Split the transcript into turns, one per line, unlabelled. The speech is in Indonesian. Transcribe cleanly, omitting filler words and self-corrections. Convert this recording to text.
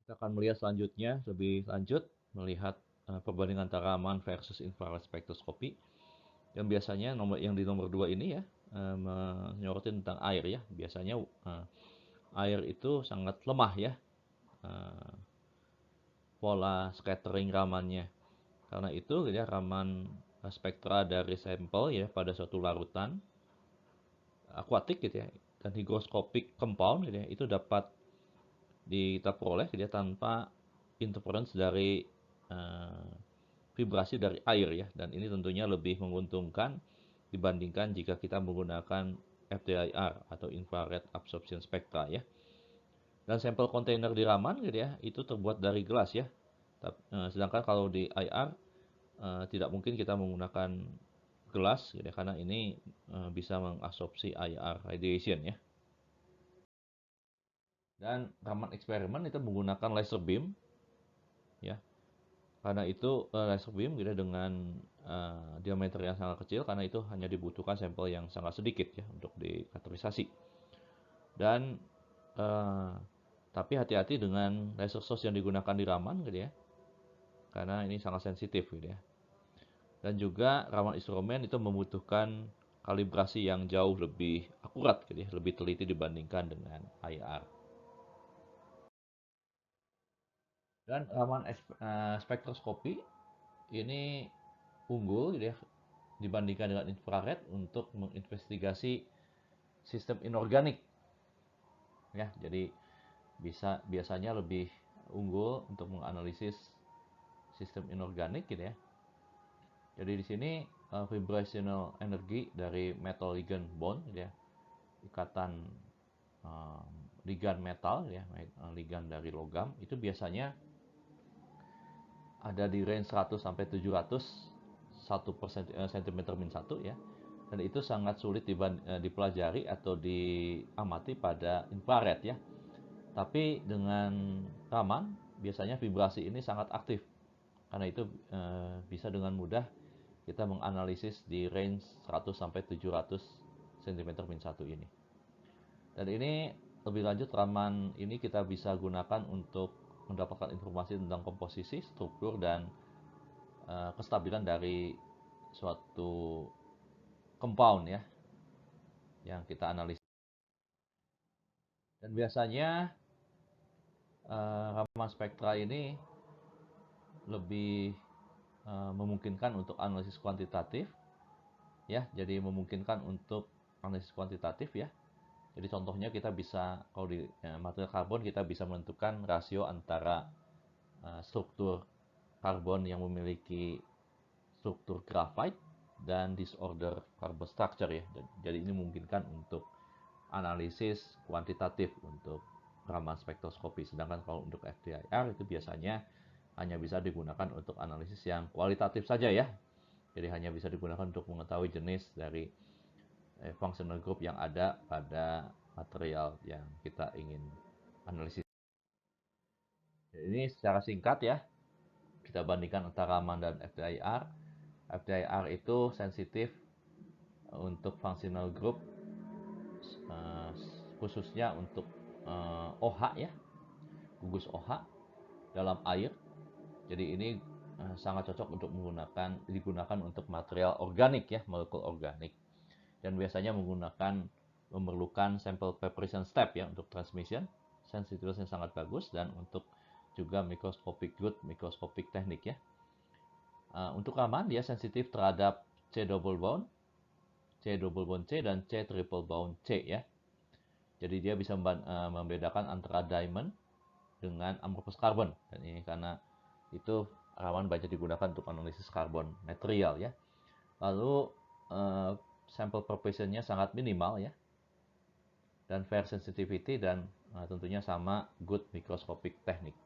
Kita akan melihat selanjutnya, lebih lanjut, melihat perbandingan antara Raman versus infrared spektroskopi. Dan biasanya yang di nomor 2 ini ya, menyoroti tentang air ya. Biasanya air itu sangat lemah ya, pola scattering Ramannya. Karena itu ya, Raman spektra dari sampel ya pada suatu larutan akuatik gitu ya, dan hygroscopic compound gitu ya, itu dapat kita peroleh gitu ya, tanpa interference dari vibrasi dari air ya, dan ini tentunya lebih menguntungkan dibandingkan jika kita menggunakan FTIR atau infrared absorption spectra ya. Dan sampel kontainer di Raman gitu ya, itu terbuat dari gelas ya. Sedangkan kalau di IR tidak mungkin kita menggunakan gelas gitu ya, karena ini bisa mengabsorpsi IR radiation ya. Dan Raman eksperimen itu menggunakan laser beam ya. Karena itu laser beam gitu dengan diameter yang sangat kecil, karena itu hanya dibutuhkan sampel yang sangat sedikit ya untuk dikategorisasi. Dan tapi hati-hati dengan laser source yang digunakan di Raman gitu ya, karena ini sangat sensitif gitu ya. Dan juga Raman instrumen itu membutuhkan kalibrasi yang jauh lebih akurat gitu ya, lebih teliti dibandingkan dengan IR. Dan Raman spektroskopi ini unggul gitu ya dibandingkan dengan infrared untuk menginvestigasi sistem inorganik ya. Jadi biasanya lebih unggul untuk menganalisis sistem inorganik gitu ya. Jadi di sini vibrational energy dari metal ligand bond gitu ya, ikatan ligand metal ya, ligand dari logam, itu biasanya ada di range 100 sampai 700 1 per centimeter min 1 ya. Dan itu sangat sulit dipelajari atau diamati pada infrared ya. Tapi dengan Raman biasanya vibrasi ini sangat aktif. Karena itu bisa dengan mudah kita menganalisis di range 100 sampai 700 cm min 1 ini. Dan ini lebih lanjut, Raman ini kita bisa gunakan untuk mendapatkan informasi tentang komposisi, struktur, dan kestabilan dari suatu compound ya yang kita analisis. Dan biasanya Raman spektra ini lebih memungkinkan untuk analisis kuantitatif ya, jadi memungkinkan untuk analisis kuantitatif ya. Jadi contohnya kita bisa, kalau di material karbon, kita bisa menentukan rasio antara struktur karbon yang memiliki struktur graphite dan disorder carbon structure ya. Jadi ini memungkinkan untuk analisis kuantitatif untuk Raman spektroskopi. Sedangkan kalau untuk FTIR itu biasanya hanya bisa digunakan untuk analisis yang kualitatif saja ya. Jadi hanya bisa digunakan untuk mengetahui jenis dari functional group yang ada pada material yang kita ingin analisis. Ini secara singkat ya, kita bandingkan antara Raman dan FTIR. FTIR itu sensitif untuk functional group, khususnya untuk OH ya, gugus OH dalam air. Jadi ini sangat cocok untuk digunakan untuk material organik ya, molekul organik. Dan biasanya memerlukan sample preparation step ya untuk transmission. Sensitivitasnya sangat bagus, dan untuk juga microscopic teknik ya. Untuk Raman dia sensitif terhadap C double bond, C double bond C, dan C triple bond C ya. Jadi dia bisa membedakan antara diamond dengan amorphous carbon. Dan ini karena itu Raman banyak digunakan untuk analisis karbon material ya. Lalu sample preparation-nya sangat minimal ya, dan fair sensitivity, dan tentunya sama good microscopic teknik.